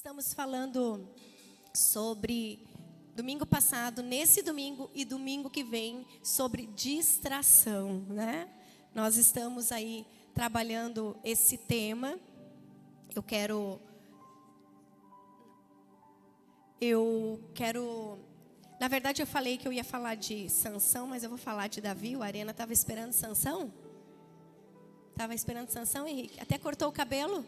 estamos falando sobre domingo passado, nesse domingo e domingo que vem, sobre distração, né? Nós estamos aí trabalhando esse tema. Eu quero, na verdade eu falei que eu ia falar de Sansão, mas eu vou falar de Davi. O Arena estava esperando Sansão? Estava esperando Sansão, Henrique? Até cortou o cabelo?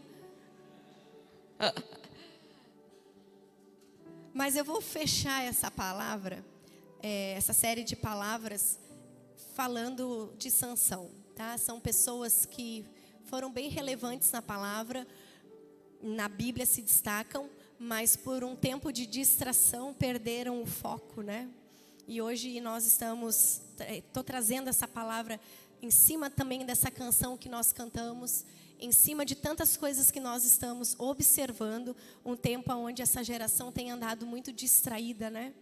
Mas eu vou fechar essa palavra, essa série de palavras, falando de Sansão, tá? São pessoas que foram bem relevantes na palavra, na Bíblia se destacam, mas por um tempo de distração perderam o foco, né? E hoje nós estou trazendo essa palavra em cima também dessa canção que nós cantamos, em cima de tantas coisas que nós estamos observando, um tempo onde essa geração tem andado muito distraída, né?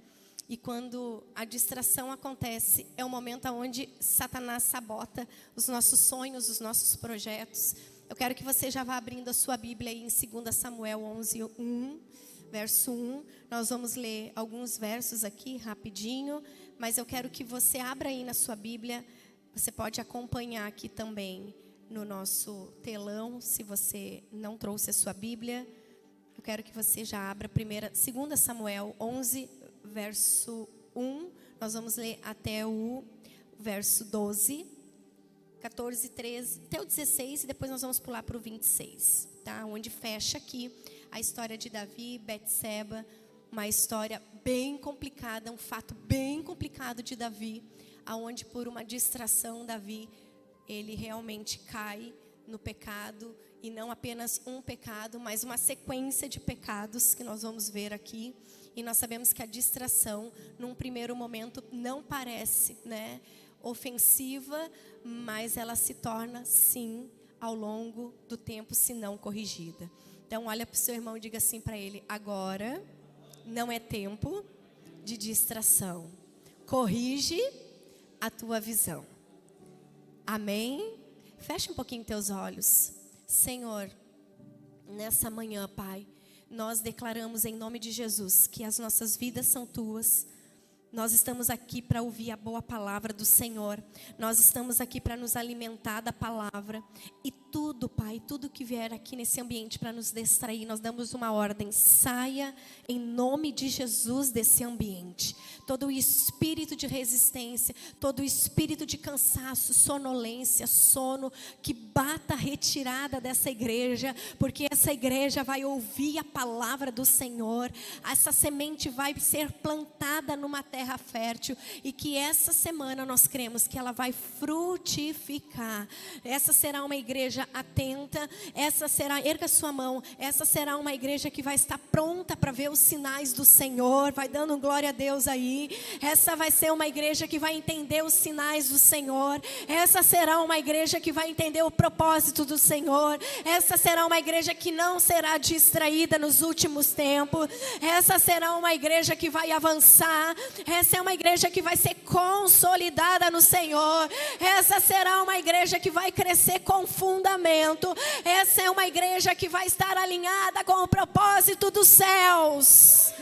E quando a distração acontece, é o momento onde Satanás sabota os nossos sonhos, os nossos projetos. Eu quero que você já vá abrindo a sua Bíblia aí em 2 Samuel 11:1, verso 1. Nós vamos ler alguns versos aqui rapidinho, mas eu quero que você abra aí na sua Bíblia. Você pode acompanhar aqui também no nosso telão, se você não trouxe a sua Bíblia. Eu quero que você já abra 2 Samuel 11, verso 1. Nós vamos ler até o verso 12, 14, 13, até o 16, e depois nós vamos pular para o 26, tá? Onde fecha aqui a história de Davi e Betseba, uma história bem complicada, um fato bem complicado de Davi, aonde por uma distração Davi, ele realmente cai no pecado, e não apenas um pecado, mas uma sequência de pecados que nós vamos ver aqui. E nós sabemos que a distração, num primeiro momento, não parece, né, ofensiva, mas ela se torna, sim, ao longo do tempo, se não corrigida. Então, olha para o seu irmão e diga assim para ele: agora não é tempo de distração. Corrige a tua visão. Amém? Fecha um pouquinho teus olhos. Senhor, nessa manhã, Pai, nós declaramos em nome de Jesus que as nossas vidas são tuas. Nós estamos aqui para ouvir a boa palavra do Senhor. Nós estamos aqui para nos alimentar da palavra. E tudo, Pai, tudo que vier aqui nesse ambiente para nos distrair, nós damos uma ordem: saia em nome de Jesus desse ambiente. Todo o espírito de resistência, todo o espírito de cansaço, sonolência, sono, que bata retirada dessa igreja, porque essa igreja vai ouvir a palavra do Senhor. Essa semente vai ser plantada numa terra fértil, e que essa semana nós cremos que ela vai frutificar. Essa será uma igreja atenta, erga sua mão, essa será uma igreja que vai estar pronta para ver os sinais do Senhor. Vai dando glória a Deus aí. Essa vai ser uma igreja que vai entender os sinais do Senhor. Essa será uma igreja que vai entender o propósito do Senhor. Essa será uma igreja que não será distraída nos últimos tempos. Essa será uma igreja que vai avançar. Essa é uma igreja que vai ser consolidada no Senhor. Essa será uma igreja que vai crescer com fundamento. Essa é uma igreja que vai estar alinhada com o propósito dos céus.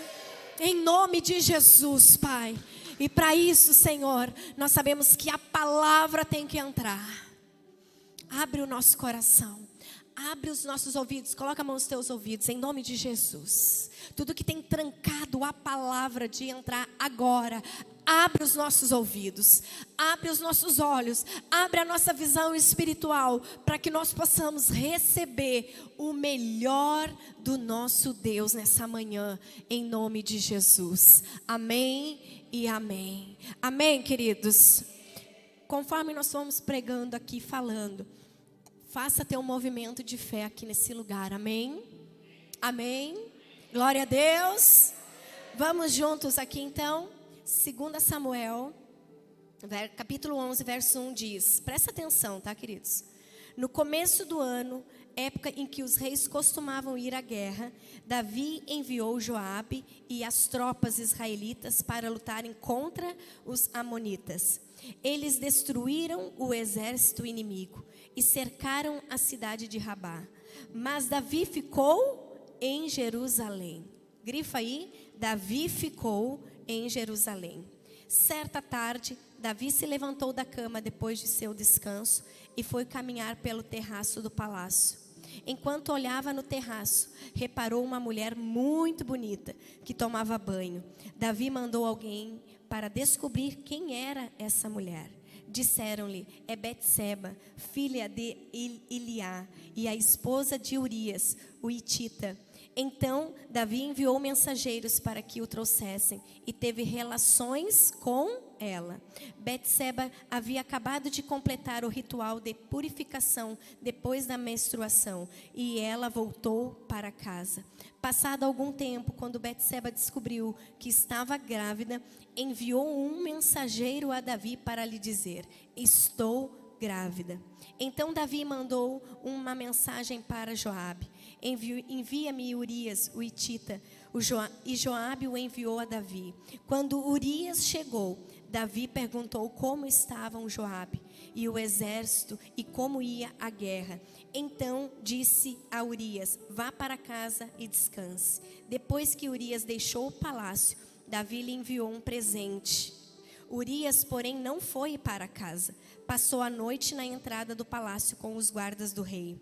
Em nome de Jesus, Pai. E para isso, Senhor, nós sabemos que a palavra tem que entrar. Abre o nosso coração. Abre os nossos ouvidos, coloca a mão nos teus ouvidos, em nome de Jesus. Tudo que tem trancado a palavra de entrar agora, abre os nossos ouvidos, abre os nossos olhos, abre a nossa visão espiritual, para que nós possamos receber o melhor do nosso Deus nessa manhã, em nome de Jesus. Amém e amém. Amém, queridos? Conforme nós fomos pregando aqui, falando, faça ter um movimento de fé aqui nesse lugar, amém? Amém? Glória a Deus. Vamos juntos aqui então. 2 Samuel, capítulo 11, verso 1 diz, presta atenção, tá, queridos? No começo do ano, época em que os reis costumavam ir à guerra, Davi enviou Joabe e as tropas israelitas para lutarem contra os amonitas. Eles destruíram o exército inimigo e cercaram a cidade de Rabá. Mas Davi ficou em Jerusalém. Grifa aí, Davi ficou em Jerusalém. Certa tarde, Davi se levantou da cama depois de seu descanso e foi caminhar pelo terraço do palácio. Enquanto olhava no terraço, reparou uma mulher muito bonita que tomava banho. Davi mandou alguém para descobrir quem era essa mulher. Disseram-lhe: é Betseba, filha de Eliá, e a esposa de Urias, o hitita. Então Davi enviou mensageiros para que o trouxessem e teve relações com ela. Betseba havia acabado de completar o ritual de purificação depois da menstruação e ela voltou para casa. Passado algum tempo, quando Betseba descobriu que estava grávida, enviou um mensageiro a Davi para lhe dizer: estou grávida. Então Davi mandou uma mensagem para Joabe: envia-me Urias, o hitita. E Joabe o enviou a Davi. Quando Urias chegou, Davi perguntou como estavam Joabe e o exército e como ia a guerra. Então disse a Urias: vá para casa e descanse. Depois que Urias deixou o palácio, Davi lhe enviou um presente. Urias, porém, não foi para casa. Passou a noite na entrada do palácio com os guardas do rei.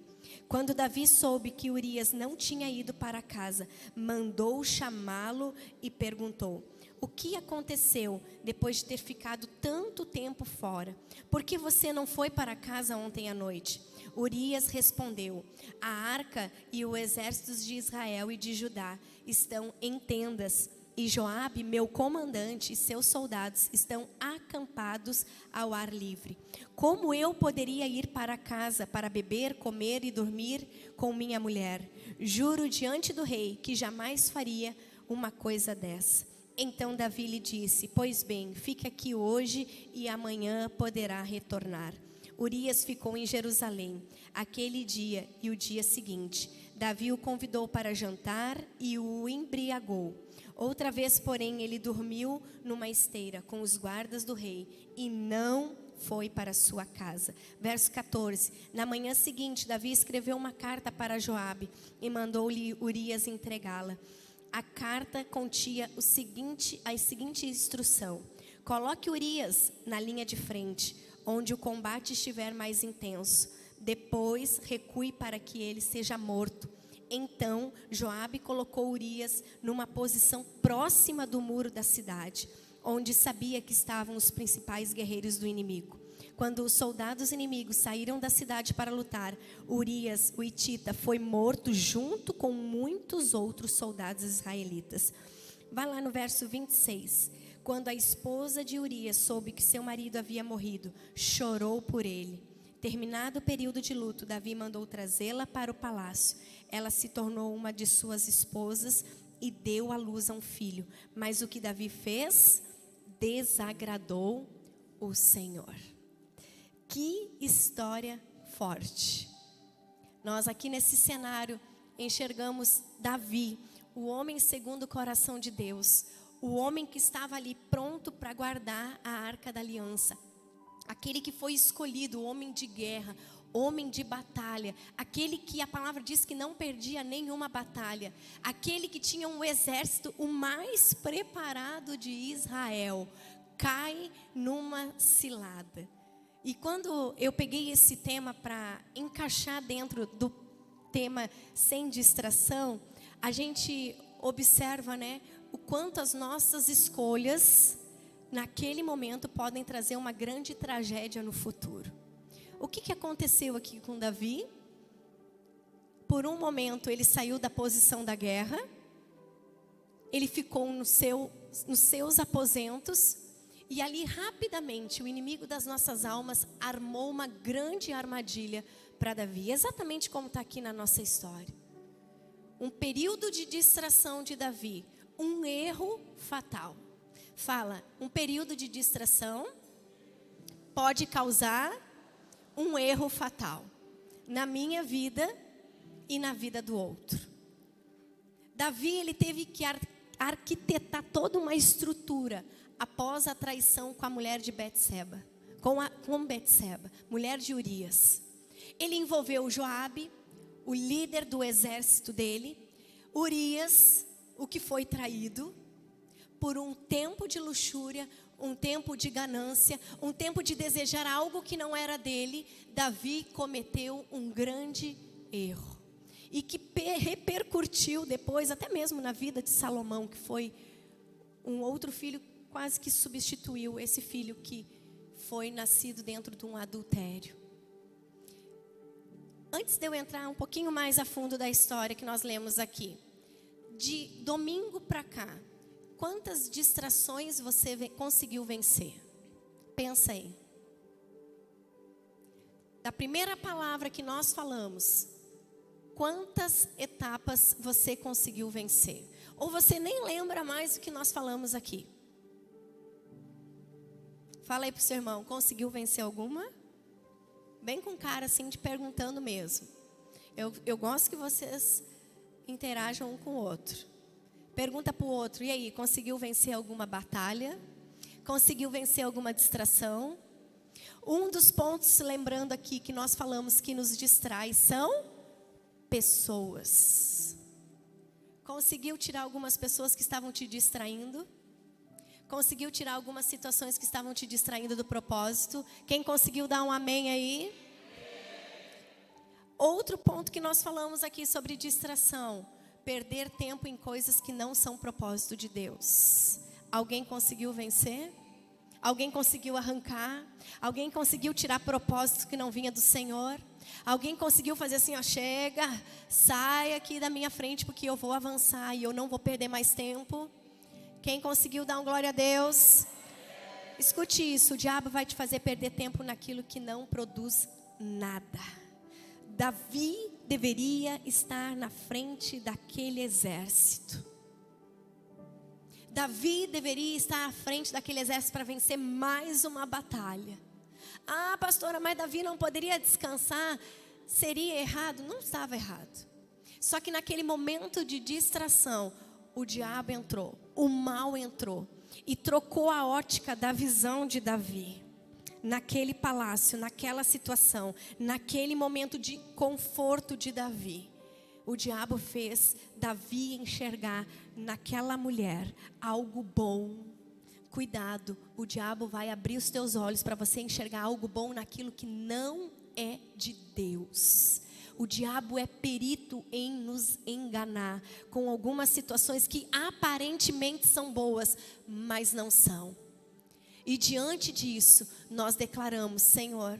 Quando Davi soube que Urias não tinha ido para casa, mandou chamá-lo e perguntou: o que aconteceu depois de ter ficado tanto tempo fora? Por que você não foi para casa ontem à noite? Urias respondeu: a arca e o exército de Israel e de Judá estão em tendas. E Joabe, meu comandante, e seus soldados estão acampados ao ar livre. Como eu poderia ir para casa para beber, comer e dormir com minha mulher? Juro diante do rei que jamais faria uma coisa dessa. Então Davi lhe disse: pois bem, fique aqui hoje e amanhã poderá retornar. Urias ficou em Jerusalém aquele dia e o dia seguinte. Davi o convidou para jantar e o embriagou. Outra vez, porém, ele dormiu numa esteira com os guardas do rei e não foi para sua casa. Verso 14. Na manhã seguinte, Davi escreveu uma carta para Joabe e mandou-lhe Urias entregá-la. A carta continha a seguinte instrução: coloque Urias na linha de frente, onde o combate estiver mais intenso. Depois recue para que ele seja morto. Então Joabe colocou Urias numa posição próxima do muro da cidade, onde sabia que estavam os principais guerreiros do inimigo. Quando os soldados inimigos saíram da cidade para lutar, Urias, o hitita, foi morto junto com muitos outros soldados israelitas. Vai lá no verso 26. Quando a esposa de Urias soube que seu marido havia morrido, chorou por ele. Terminado o período de luto, Davi mandou trazê-la para o palácio. Ela se tornou uma de suas esposas e deu à luz a um filho. Mas o que Davi fez desagradou o Senhor. Que história forte. Nós aqui nesse cenário enxergamos Davi, o homem segundo o coração de Deus, o homem que estava ali pronto para guardar a arca da aliança. Aquele que foi escolhido, o homem de guerra, homem de batalha, aquele que a palavra diz que não perdia nenhuma batalha, aquele que tinha um exército o mais preparado de Israel, cai numa cilada. E quando eu peguei esse tema para encaixar dentro do tema sem distração, a gente observa, né, o quanto as nossas escolhas naquele momento podem trazer uma grande tragédia no futuro. O que aconteceu aqui com Davi? Por um momento ele saiu da posição da guerra, ele ficou nos seus aposentos, e ali rapidamente o inimigo das nossas almas armou uma grande armadilha para Davi, exatamente como está aqui na nossa história. Um período de distração de Davi, um erro fatal. Fala, um período de distração pode causar um erro fatal na minha vida e na vida do outro. Davi, ele teve que arquitetar toda uma estrutura após a traição com a mulher de Betseba, com Betseba, mulher de Urias. Ele envolveu Joabe, o líder do exército dele, Urias, o que foi traído, por um tempo de luxúria, um tempo de ganância, um tempo de desejar algo que não era dele, Davi cometeu um grande erro. E que repercutiu depois, até mesmo na vida de Salomão, que foi um outro filho, quase que substituiu esse filho que foi nascido dentro de um adultério. Antes de eu entrar um pouquinho mais a fundo da história que nós lemos aqui, de domingo para cá, quantas distrações você conseguiu vencer? Pensa aí. Da primeira palavra que nós falamos, quantas etapas você conseguiu vencer? Ou você nem lembra mais do que nós falamos aqui? Fala aí pro seu irmão, conseguiu vencer alguma? Bem com cara assim de perguntando mesmo. Eu gosto que vocês interajam um com o outro. Pergunta para o outro, e aí, conseguiu vencer alguma batalha? Conseguiu vencer alguma distração? Um dos pontos, lembrando aqui, que nós falamos que nos distrai são pessoas. Conseguiu tirar algumas pessoas que estavam te distraindo? Conseguiu tirar algumas situações que estavam te distraindo do propósito? Quem conseguiu dar um amém aí? Outro ponto que nós falamos aqui sobre distração. Perder tempo em coisas que não são propósito de Deus. Alguém conseguiu vencer? Alguém conseguiu arrancar? Alguém conseguiu tirar propósito que não vinha do Senhor? Alguém conseguiu fazer assim, ó, chega, sai aqui da minha frente porque eu vou avançar e eu não vou perder mais tempo? Quem conseguiu dar um glória a Deus? Escute isso, o diabo vai te fazer perder tempo naquilo que não produz nada. Davi deveria estar na frente daquele exército. Davi deveria estar à frente daquele exército para vencer mais uma batalha. Ah, pastora, mas Davi não poderia descansar? Seria errado? Não estava errado. Só que naquele momento de distração, o diabo entrou, o mal entrou e trocou a ótica da visão de Davi. Naquele palácio, naquela situação, naquele momento de conforto de Davi, o diabo fez Davi enxergar naquela mulher algo bom. Cuidado, o diabo vai abrir os teus olhos para você enxergar algo bom naquilo que não é de Deus. O diabo é perito em nos enganar com algumas situações que aparentemente são boas, mas não são. E diante disso, nós declaramos, Senhor,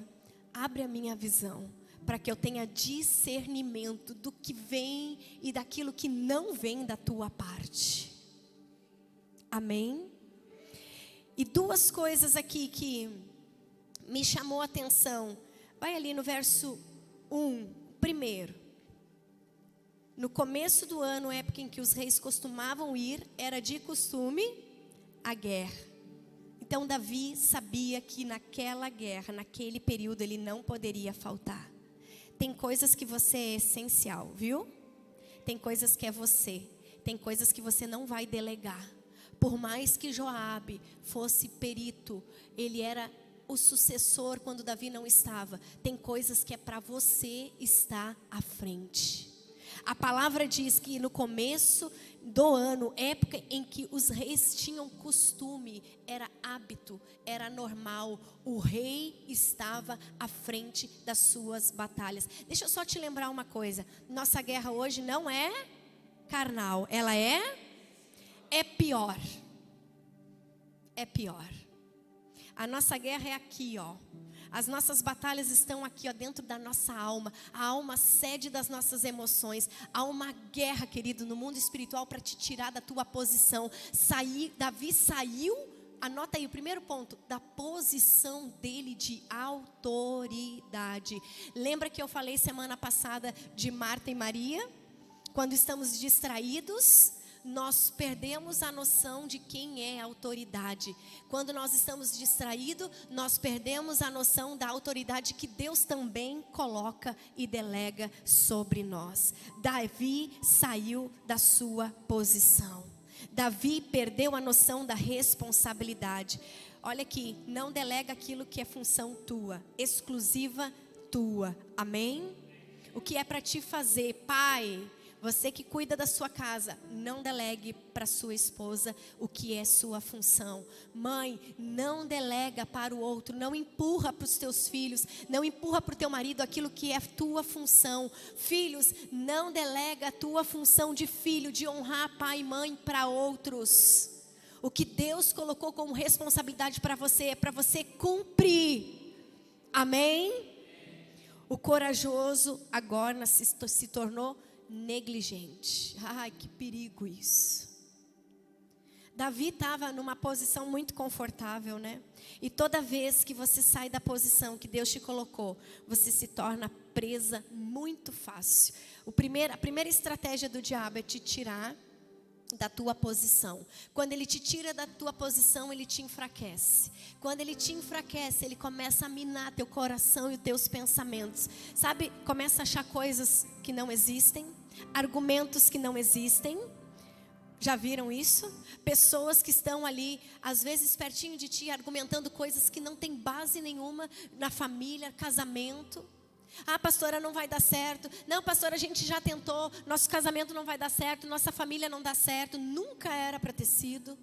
abre a minha visão, para que eu tenha discernimento do que vem e daquilo que não vem da tua parte. Amém? E duas coisas aqui que me chamou a atenção. Vai ali no verso 1, primeiro. No começo do ano, época em que os reis costumavam ir, era de costume a guerra. Então Davi sabia que naquela guerra, naquele período, ele não poderia faltar. Tem coisas que você é essencial, viu? Tem coisas que é você. Tem coisas que você não vai delegar. Por mais que Joabe fosse perito, ele era o sucessor quando Davi não estava. Tem coisas que é para você estar à frente. A palavra diz que no começo do ano, época em que os reis tinham costume, era hábito, era normal, o rei estava à frente das suas batalhas. Deixa eu só te lembrar uma coisa, nossa guerra hoje não é carnal, ela é pior. É pior. A nossa guerra é aqui, ó. As nossas batalhas estão aqui, ó, dentro da nossa alma. A alma sede das nossas emoções. Há uma guerra, querido, no mundo espiritual para te tirar da tua posição. Davi saiu, anota aí o primeiro ponto, da posição dele de autoridade. Lembra que eu falei semana passada de Marta e Maria? Quando estamos distraídos, nós perdemos a noção de quem é a autoridade. Quando nós estamos distraídos, nós perdemos a noção da autoridade que Deus também coloca e delega sobre nós. Davi saiu da sua posição. Davi perdeu a noção da responsabilidade. Olha aqui, não delega aquilo que é função tua, exclusiva tua. Amém? O que é para te fazer, pai? Você que cuida da sua casa, não delegue para sua esposa o que é sua função. Mãe, não delega para o outro, não empurra para os teus filhos, não empurra para o teu marido aquilo que é tua função. Filhos, não delega a tua função de filho, de honrar pai e mãe para outros. O que Deus colocou como responsabilidade para você é para você cumprir. Amém? O corajoso agora se tornou negligente. Ai, que perigo isso. Davi estava numa posição muito confortável, né? E toda vez que você sai da posição que Deus te colocou, você se torna presa muito fácil. A primeira estratégia do diabo é te tirar da tua posição. Quando ele te tira da tua posição, ele te enfraquece. Quando ele te enfraquece, ele começa a minar teu coração e os teus pensamentos. Sabe, começa a achar coisas que não existem, argumentos que não existem. Já viram isso? Pessoas que estão ali, às vezes pertinho de ti, argumentando coisas que não tem base nenhuma na família, casamento. Ah, pastora, não vai dar certo. Não, pastora, a gente já tentou. Nosso casamento não vai dar certo. Nossa família não dá certo. Nunca era para ter sido.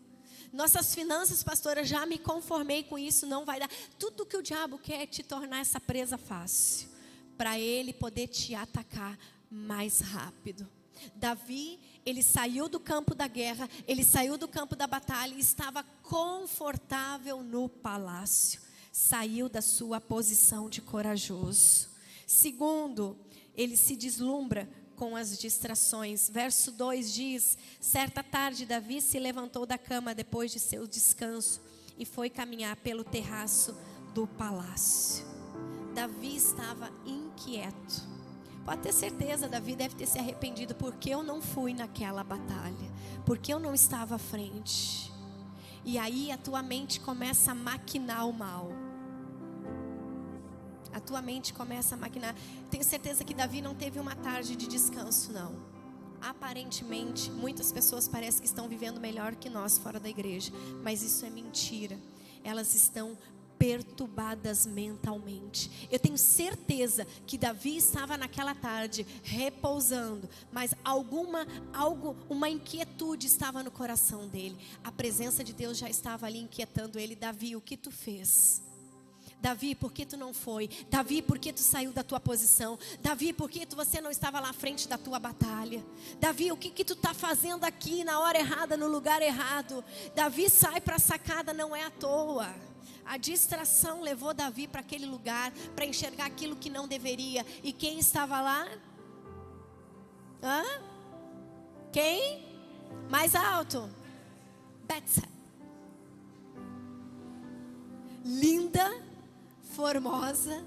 Nossas finanças, pastora, já me conformei com isso. Não vai dar. Tudo que o diabo quer é te tornar essa presa fácil, para ele poder te atacar mais rápido. Davi, ele saiu do campo da guerra, ele saiu do campo da batalha e estava confortável no palácio. Saiu da sua posição de corajoso. Segundo, ele se deslumbra com as distrações. Verso 2 diz: certa tarde Davi se levantou da cama depois de seu descanso e foi caminhar pelo terraço do palácio. Davi estava inquieto. Pode ter certeza, Davi deve ter se arrependido. Porque eu não fui naquela batalha? Porque eu não estava à frente? E aí a tua mente começa a maquinar o mal. A tua mente começa a maquinar. Tenho certeza que Davi não teve uma tarde de descanso, não. Aparentemente, muitas pessoas parecem que estão vivendo melhor que nós fora da igreja. Mas isso é mentira. Elas estão perturbadas mentalmente. Eu tenho certeza que Davi estava naquela tarde repousando, mas uma inquietude estava no coração dele. A presença de Deus já estava ali inquietando ele. Davi, o que tu fez? Davi, por que tu não foi? Davi, por que tu saiu da tua posição? Davi, por que você não estava lá à frente da tua batalha? Davi, o que tu está fazendo aqui na hora errada, no lugar errado? Davi sai para a sacada, não é à toa. A distração levou Davi para aquele lugar, para enxergar aquilo que não deveria. E quem estava lá? Hã? Quem? Mais alto? Betseba. Linda, formosa.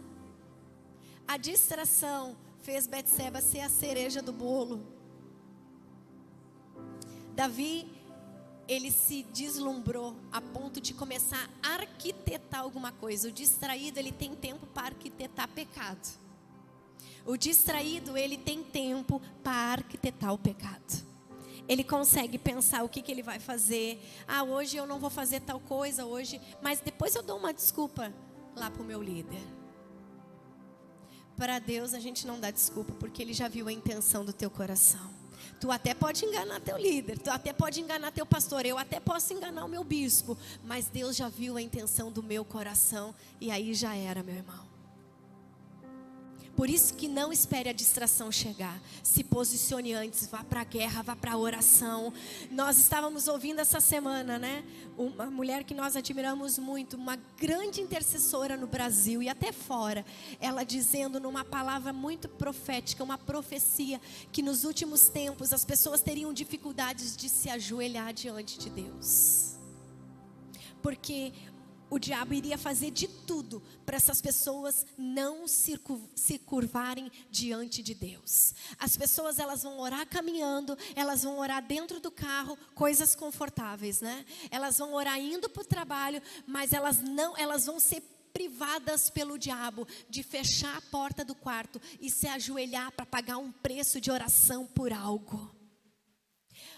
A distração fez Betseba ser a cereja do bolo. Davi, ele se deslumbrou a ponto de começar a arquitetar alguma coisa. O distraído, ele tem tempo para arquitetar pecado. O distraído, ele tem tempo para arquitetar o pecado. Ele consegue pensar o que ele vai fazer. Ah, hoje eu não vou fazer tal coisa, hoje, mas depois eu dou uma desculpa lá para o meu líder. Para Deus a gente não dá desculpa, porque Ele já viu a intenção do teu coração. Tu até pode enganar teu líder, tu até pode enganar teu pastor, eu até posso enganar o meu bispo, mas Deus já viu a intenção do meu coração, e aí já era, meu irmão. Por isso que não espere a distração chegar. Se posicione antes, vá para a guerra, vá para a oração. Nós estávamos ouvindo essa semana, né? Uma mulher que nós admiramos muito, uma grande intercessora no Brasil e até fora. Ela dizendo numa palavra muito profética, uma profecia, que nos últimos tempos as pessoas teriam dificuldades de se ajoelhar diante de Deus. Porque o diabo iria fazer de tudo para essas pessoas não se curvarem diante de Deus. As pessoas, elas vão orar caminhando, elas vão orar dentro do carro, coisas confortáveis, né? Elas vão orar indo para o trabalho, mas elas vão ser privadas pelo diabo de fechar a porta do quarto e se ajoelhar para pagar um preço de oração por algo.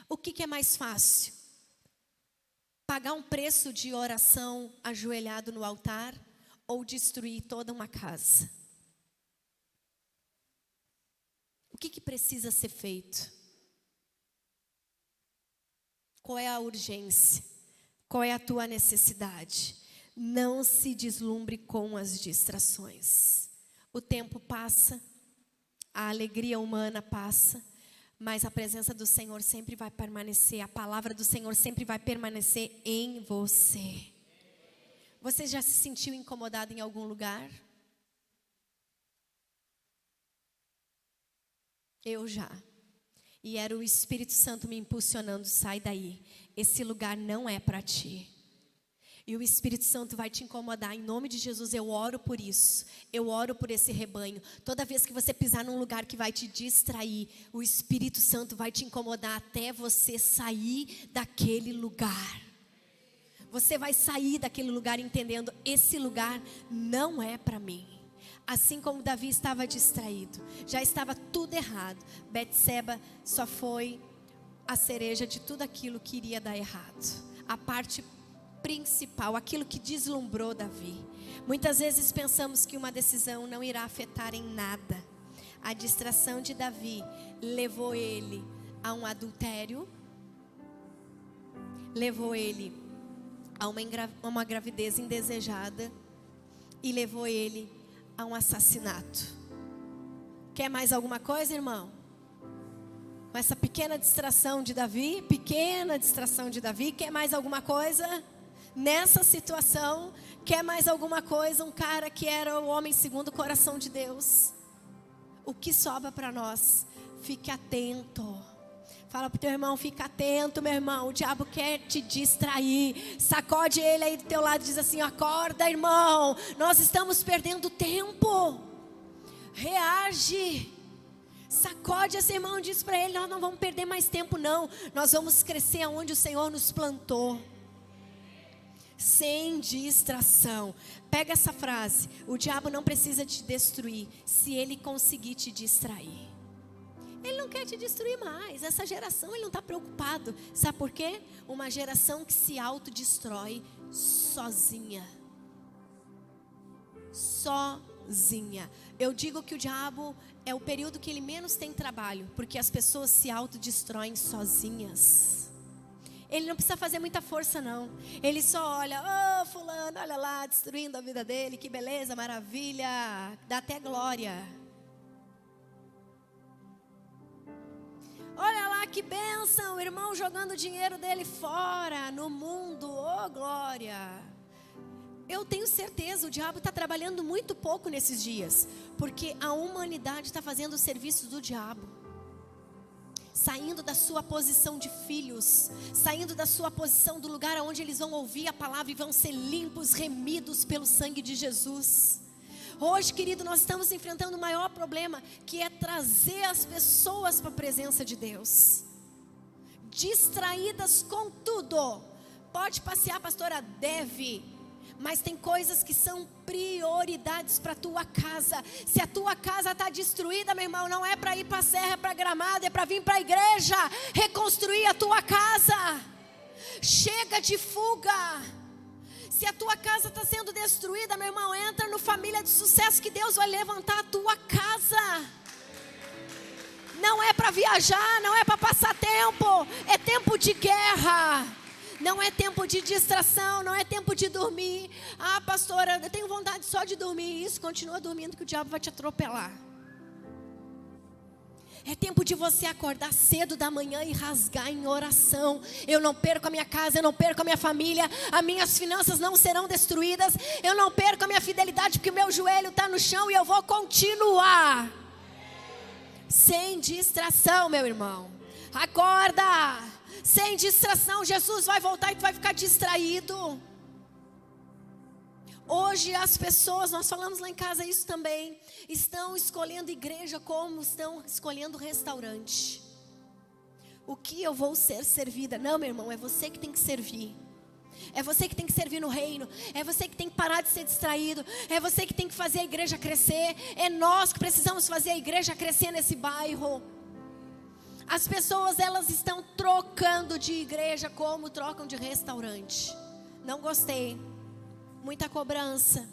O que é mais fácil? Pagar um preço de oração ajoelhado no altar ou destruir toda uma casa? O que precisa ser feito? Qual é a urgência? Qual é a tua necessidade? Não se deslumbre com as distrações. O tempo passa, a alegria humana passa, mas a presença do Senhor sempre vai permanecer, a palavra do Senhor sempre vai permanecer em você. Você já se sentiu incomodado em algum lugar? Eu já. E era o Espírito Santo me impulsionando, sai daí. Esse lugar não é para ti. E o Espírito Santo vai te incomodar. Em nome de Jesus, eu oro por isso. Eu oro por esse rebanho. Toda vez que você pisar num lugar que vai te distrair, o Espírito Santo vai te incomodar até você sair daquele lugar. Você vai sair daquele lugar entendendo, esse lugar não é para mim. Assim como Davi estava distraído, já estava tudo errado. Betseba só foi a cereja de tudo aquilo que iria dar errado. A parte principal, aquilo que deslumbrou Davi. Muitas vezes pensamos que uma decisão não irá afetar em nada. A distração de Davi levou ele a um adultério, levou ele a uma gravidez indesejada e levou ele a um assassinato. Quer mais alguma coisa, irmão? Com essa pequena distração de Davi, quer mais alguma coisa? Nessa situação, quer mais alguma coisa? Um cara que era o homem segundo o coração de Deus. O que sobra para nós? Fique atento. Fala pro teu irmão, fica atento, meu irmão. O diabo quer te distrair. Sacode ele aí do teu lado e diz assim: acorda, irmão. Nós estamos perdendo tempo. Reage. Sacode esse irmão e diz para ele: nós não vamos perder mais tempo não. Nós vamos crescer aonde o Senhor nos plantou. Sem distração. Pega essa frase: o diabo não precisa te destruir se ele conseguir te distrair. Ele não quer te destruir mais. Essa geração ele não está preocupado. Sabe por quê? Uma geração que se autodestrói sozinha. Sozinha. Eu digo que o diabo é o período que ele menos tem trabalho, porque as pessoas se autodestroem sozinhas. Ele não precisa fazer muita força não. Ele só olha: oh, fulano, olha lá, destruindo a vida dele. Que beleza, maravilha. Dá até glória. Olha lá que bênção, o irmão jogando o dinheiro dele fora no mundo, oh glória. Eu tenho certeza, o diabo está trabalhando muito pouco nesses dias, porque a humanidade está fazendo o serviço do diabo. Saindo da sua posição de filhos, saindo da sua posição do lugar onde eles vão ouvir a palavra e vão ser limpos, remidos pelo sangue de Jesus. Hoje, querido, nós estamos enfrentando o maior problema, que é trazer as pessoas para a presença de Deus. Distraídas com tudo. Pode passear, pastora, deve. Mas tem coisas que são prioridades para a tua casa. Se a tua casa está destruída, meu irmão, não é para ir para a serra, para Gramado, é para vir para a igreja, reconstruir a tua casa. Chega de fuga. Se a tua casa está sendo destruída, meu irmão, entra no Família de Sucesso que Deus vai levantar a tua casa. Não é para viajar, não é para passar tempo, é tempo de guerra. Não é tempo de distração, não é tempo de dormir. Ah, pastora, eu tenho vontade só de dormir. Isso, continua dormindo que o diabo vai te atropelar. É tempo de você acordar cedo da manhã e rasgar em oração. Eu não perco a minha casa, eu não perco a minha família. As minhas finanças não serão destruídas. Eu não perco a minha fidelidade porque o meu joelho está no chão e eu vou continuar. Sem distração, meu irmão. Acorda. Sem distração, Jesus vai voltar e tu vai ficar distraído. Hoje as pessoas, nós falamos lá em casa isso também, estão escolhendo igreja como estão escolhendo restaurante. O que eu vou ser servida? Não, meu irmão, é você que tem que servir. É você que tem que servir no reino. É você que tem que parar de ser distraído. É você que tem que fazer a igreja crescer. É nós que precisamos fazer a igreja crescer nesse bairro. As pessoas, elas estão trocando de igreja como trocam de restaurante. Não gostei. Muita cobrança.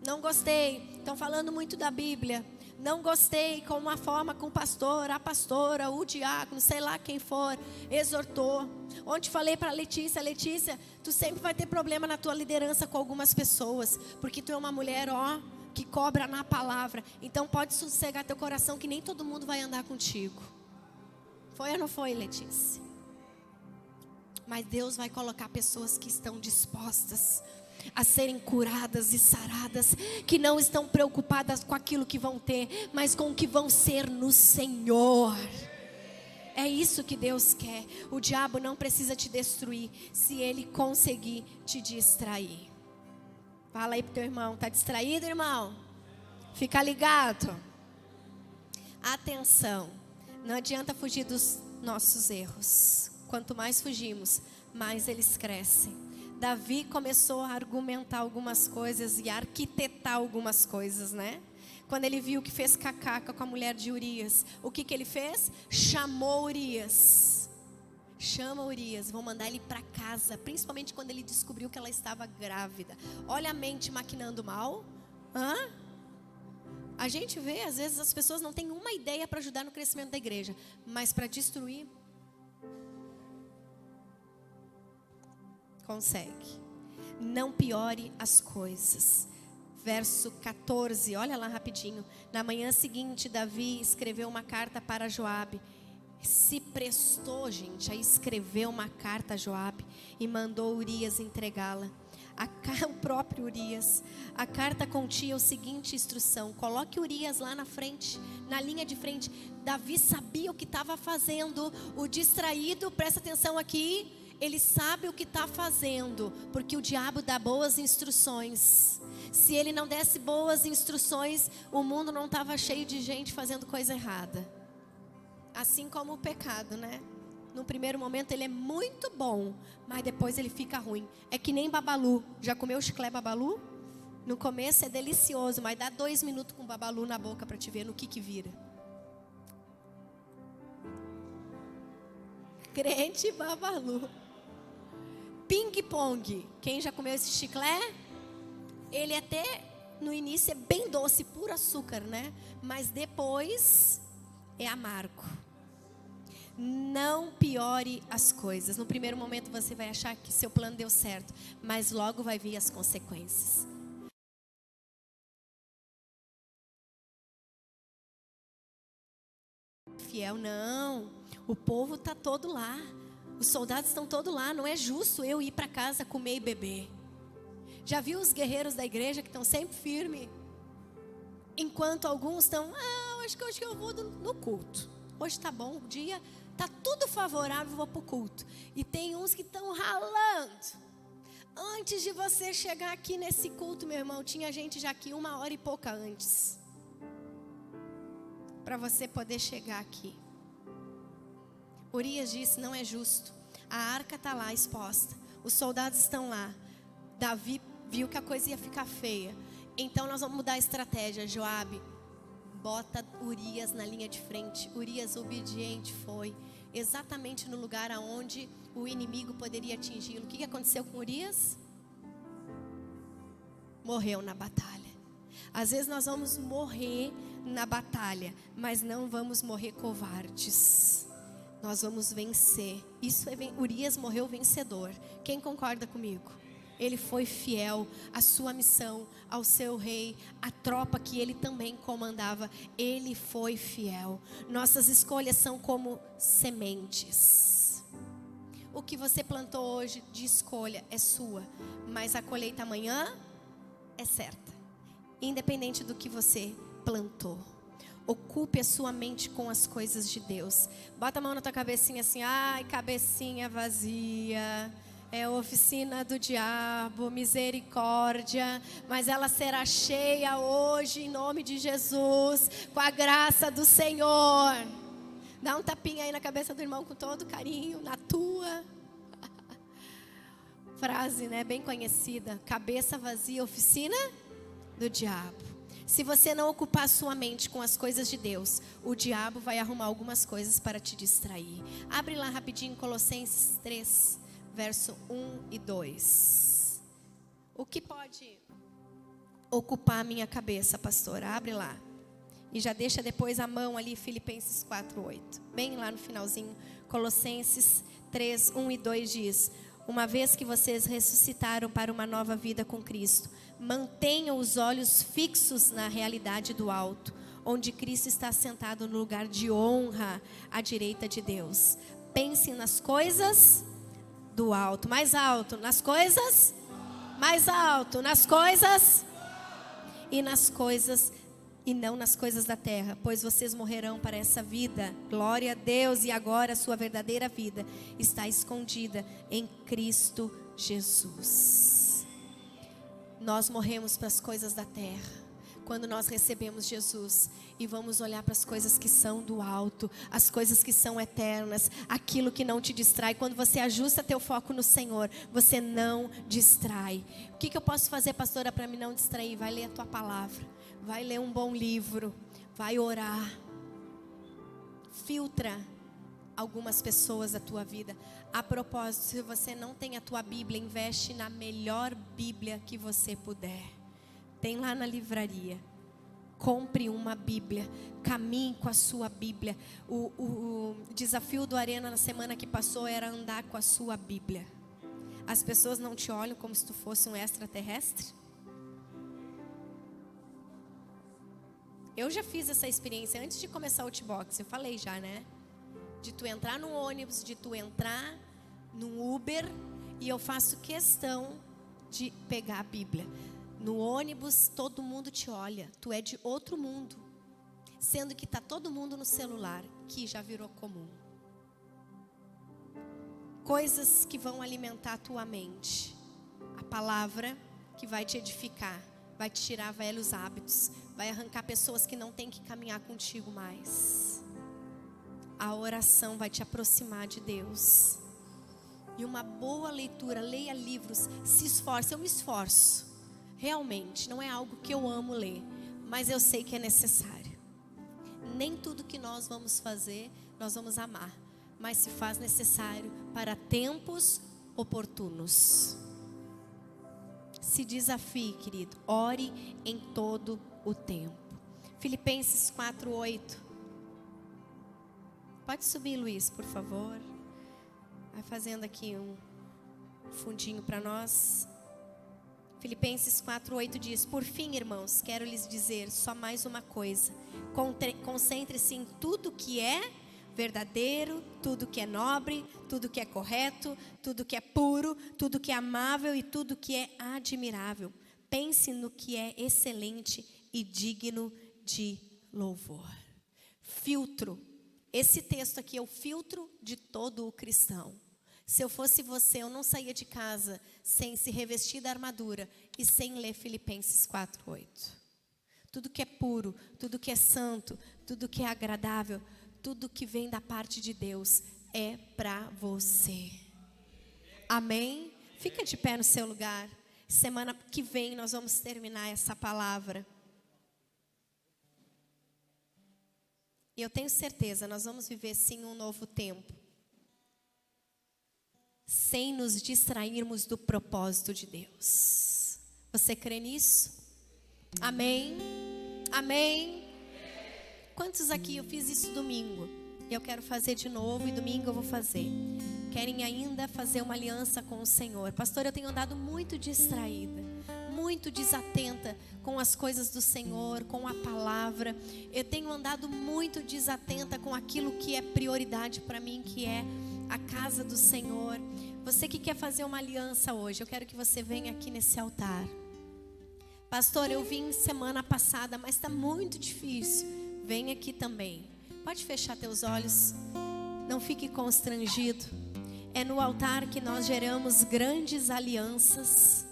Não gostei. Estão falando muito da Bíblia. Não gostei com a forma com o pastor, a pastora, o diácono, sei lá quem for, exortou. Ontem falei para Letícia, tu sempre vai ter problema na tua liderança com algumas pessoas, porque tu é uma mulher, que cobra na palavra. Então pode sossegar teu coração que nem todo mundo vai andar contigo. Foi ou não foi, Letícia? Mas Deus vai colocar pessoas que estão dispostas a serem curadas e saradas, que não estão preocupadas com aquilo que vão ter, mas com o que vão ser no Senhor. É isso que Deus quer. O diabo não precisa te destruir se ele conseguir te distrair. Fala aí pro teu irmão, tá distraído, irmão? Fica ligado. Atenção, não adianta fugir dos nossos erros. Quanto mais fugimos, mais eles crescem. Davi começou a argumentar algumas coisas e a arquitetar algumas coisas, né? Quando ele viu que fez cacaca com a mulher de Urias, o que ele fez? Chamou Urias. Chama Urias, vão mandar ele para casa, principalmente quando ele descobriu que ela estava grávida. Olha a mente maquinando mal. A gente vê, às vezes as pessoas não têm uma ideia para ajudar no crescimento da igreja, mas para destruir, consegue. Não piore as coisas. Verso 14, olha lá rapidinho. Na manhã seguinte, Davi escreveu uma carta para Joabe. Se prestou, gente, a escrever uma carta a Joabe e mandou Urias entregá-la. O próprio Urias. A carta continha a seguinte instrução: coloque Urias lá na frente, na linha de frente. Davi sabia o que estava fazendo. O distraído, presta atenção aqui, ele sabe o que está fazendo, porque o diabo dá boas instruções. Se ele não desse boas instruções, o mundo não estava cheio de gente fazendo coisa errada. Assim como o pecado, né? No primeiro momento ele é muito bom, mas depois ele fica ruim. É que nem babalu. Já comeu chiclete babalu? No começo é delicioso, mas dá 2 minutos com babalu na boca para te ver no que vira. Crente babalu. Ping-pong. Quem já comeu esse chiclete? Ele até no início é bem doce, puro açúcar, né? Mas depois é amargo. Não piore as coisas. No primeiro momento você vai achar que seu plano deu certo, mas logo vai vir as consequências. Fiel, não. O povo está todo lá. Os soldados estão todos lá. Não é justo eu ir para casa comer e beber. Já viu os guerreiros da igreja que estão sempre firmes? Enquanto alguns estão, acho que hoje eu vou no culto. Hoje está bom, o dia está tudo favorável, vou para o culto. E tem uns que estão ralando. Antes de você chegar aqui nesse culto, meu irmão, tinha gente já aqui 1h e pouca antes. Para você poder chegar aqui. Urias disse, não é justo. A arca está lá exposta. Os soldados estão lá. Davi viu que a coisa ia ficar feia. Então nós vamos mudar a estratégia. Joabe, bota Urias na linha de frente. Urias obediente foi. Exatamente no lugar aonde o inimigo poderia atingi-lo. O que aconteceu com Urias? Morreu na batalha. Às vezes nós vamos morrer na batalha, mas não vamos morrer covardes. Nós vamos vencer. Urias morreu vencedor. Quem concorda comigo? Ele foi fiel à sua missão, ao seu rei, à tropa que ele também comandava. Ele foi fiel. Nossas escolhas são como sementes. O que você plantou hoje de escolha é sua, mas a colheita amanhã é certa. Independente do que você plantou. Ocupe a sua mente com as coisas de Deus. Bota a mão na tua cabecinha assim. Ai, cabecinha vazia. É a oficina do diabo, misericórdia. Mas ela será cheia hoje em nome de Jesus. Com a graça do Senhor. Dá um tapinha aí na cabeça do irmão com todo carinho. Na tua. Frase, né? Bem conhecida. Cabeça vazia, oficina do diabo. Se você não ocupar a sua mente com as coisas de Deus, o diabo vai arrumar algumas coisas para te distrair. Abre lá rapidinho Colossenses 3, verso 1 e 2. O que pode ocupar a minha cabeça, pastor? Abre lá. E já deixa depois a mão ali, Filipenses 4:8. Bem lá no finalzinho, Colossenses 3:1 e 2 diz: uma vez que vocês ressuscitaram para uma nova vida com Cristo, mantenham os olhos fixos na realidade do alto, onde Cristo está sentado no lugar de honra à direita de Deus. Pensem nas coisas do alto, mais alto, nas coisas, mais alto, nas coisas e não nas coisas da terra, pois vocês morrerão para essa vida. Glória a Deus. E agora a sua verdadeira vida está escondida em Cristo Jesus. Nós morremos para as coisas da terra quando nós recebemos Jesus e vamos olhar para as coisas que são do alto, as coisas que são eternas, aquilo que não te distrai. Quando você ajusta teu foco no Senhor, você não distrai. O que eu posso fazer, pastora, para me não distrair? Vai ler a tua palavra, vai ler um bom livro, vai orar. Filtra algumas pessoas da tua vida. A propósito, se você não tem a tua Bíblia, investe na melhor Bíblia que você puder. Tem lá na livraria. Compre uma Bíblia, caminhe com a sua Bíblia. O desafio do Arena na semana que passou era andar com a sua Bíblia. As pessoas não te olham como se tu fosse um extraterrestre? Eu já fiz essa experiência antes de começar o Outbox, eu falei já, né? De tu entrar no ônibus, de tu entrar no Uber, e eu faço questão de pegar a Bíblia. No ônibus, todo mundo te olha, tu é de outro mundo, sendo que está todo mundo no celular, que já virou comum. Coisas que vão alimentar a tua mente, a palavra que vai te edificar, vai te tirar velhos hábitos, vai arrancar pessoas que não têm que caminhar contigo mais. A oração vai te aproximar de Deus. E uma boa leitura, leia livros, se esforce. Eu me esforço. Realmente, não é algo que eu amo ler, mas eu sei que é necessário. Nem tudo que nós vamos fazer, nós vamos amar, mas se faz necessário para tempos oportunos. Se desafie, querido, ore em todo o tempo. Filipenses 4:8. Pode subir, Luiz, por favor. Vai fazendo aqui um fundinho para nós. Filipenses 4:8 diz: por fim, irmãos, quero lhes dizer só mais uma coisa. Concentre-se em tudo que é verdadeiro, tudo que é nobre, tudo que é correto, tudo que é puro, tudo que é amável e tudo que é admirável. Pense no que é excelente e digno de louvor. Filtro. Esse texto aqui é o filtro de todo o cristão. Se eu fosse você, eu não saía de casa sem se revestir da armadura e sem ler Filipenses 4:8. Tudo que é puro, tudo que é santo, tudo que é agradável, tudo que vem da parte de Deus é para você. Amém? Fica de pé no seu lugar. Semana que vem nós vamos terminar essa palavra. E eu tenho certeza, nós vamos viver sim um novo tempo. Sem nos distrairmos do propósito de Deus. Você crê nisso? Amém? Amém? Quantos aqui, eu fiz isso domingo, e eu quero fazer de novo, e domingo eu vou fazer. Querem ainda fazer uma aliança com o Senhor? Pastor, eu tenho andado muito distraída, muito desatenta com as coisas do Senhor, com a palavra. Eu tenho andado muito desatenta com aquilo que é prioridade para mim, que é a casa do Senhor. Você que quer fazer uma aliança hoje, eu quero que você venha aqui nesse altar. Pastor, eu vim semana passada, mas está muito difícil. Vem aqui também. Pode fechar teus olhos. Não fique constrangido. É no altar que nós geramos grandes alianças.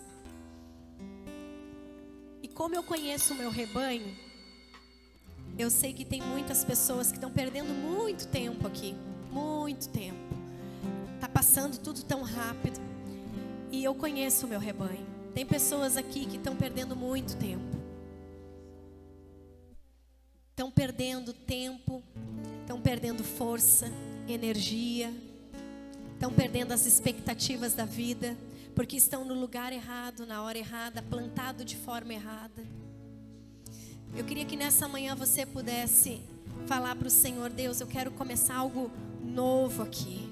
E como eu conheço o meu rebanho, eu sei que tem muitas pessoas que estão perdendo muito tempo aqui. Muito tempo. Está passando tudo tão rápido. E eu conheço o meu rebanho. Tem pessoas aqui que estão perdendo muito tempo. Estão perdendo tempo, estão perdendo força, energia, estão perdendo as expectativas da vida, porque estão no lugar errado, na hora errada, plantado de forma errada. Eu queria que nessa manhã você pudesse falar para o Senhor: Deus, eu quero começar algo novo aqui.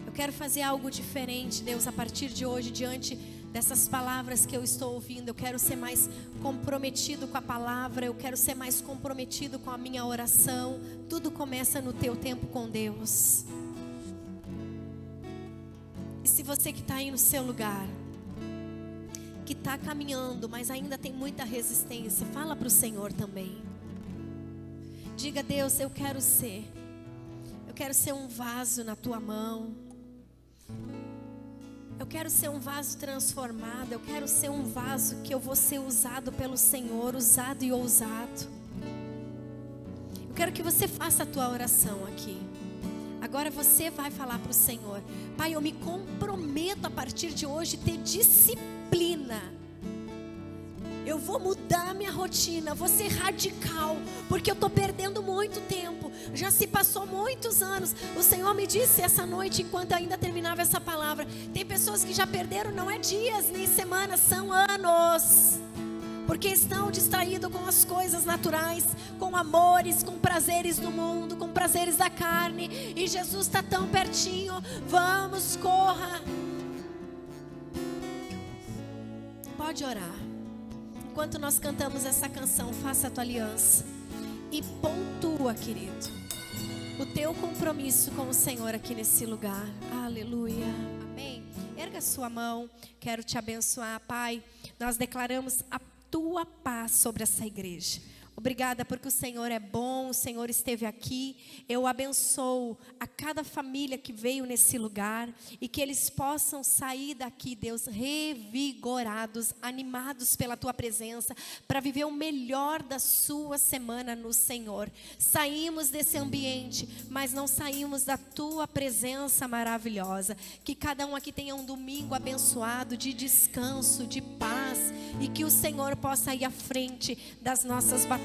Eu quero fazer algo diferente, Deus, a partir de hoje, diante dessas palavras que eu estou ouvindo. Eu quero ser mais comprometido com a palavra, eu quero ser mais comprometido com a minha oração. Tudo começa no teu tempo com Deus. E se você que está aí no seu lugar, que está caminhando, mas ainda tem muita resistência, fala para o Senhor também. Diga: Deus, eu quero ser um vaso na tua mão. Eu quero ser um vaso transformado. Eu quero ser um vaso que eu vou ser usado pelo Senhor, usado e ousado. Eu quero que você faça a tua oração aqui. Agora você vai falar para o Senhor: Pai, eu me comprometo a partir de hoje ter disciplina. Eu vou mudar a minha rotina, vou ser radical, porque eu estou perdendo muito tempo. Já se passou muitos anos. O Senhor me disse essa noite, enquanto eu ainda terminava essa palavra: tem pessoas que já perderam, não é dias nem semanas, são anos. Porque estão distraídos com as coisas naturais, com amores, com prazeres do mundo, com prazeres da carne. E Jesus está tão pertinho. Vamos, corra. Pode orar. Enquanto nós cantamos essa canção, faça a tua aliança e pontua, querido, o teu compromisso com o Senhor aqui nesse lugar. Aleluia. Amém. Erga sua mão. Quero te abençoar, Pai. Nós declaramos a tua paz sobre essa igreja. Obrigada porque o Senhor é bom, o Senhor esteve aqui. Eu abençoo a cada família que veio nesse lugar e que eles possam sair daqui, Deus, revigorados, animados pela tua presença, para viver o melhor da sua semana no Senhor. Saímos desse ambiente, mas não saímos da tua presença maravilhosa. Que cada um aqui tenha um domingo abençoado, de descanso, de paz, e que o Senhor possa ir à frente das nossas batalhas,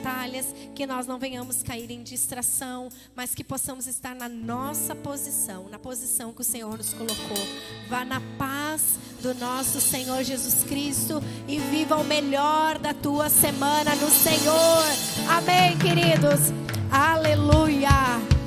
que nós não venhamos cair em distração, mas que possamos estar na nossa posição, na posição que o Senhor nos colocou. Vá na paz do nosso Senhor Jesus Cristo e viva o melhor da tua semana no Senhor. Amém, queridos. Aleluia.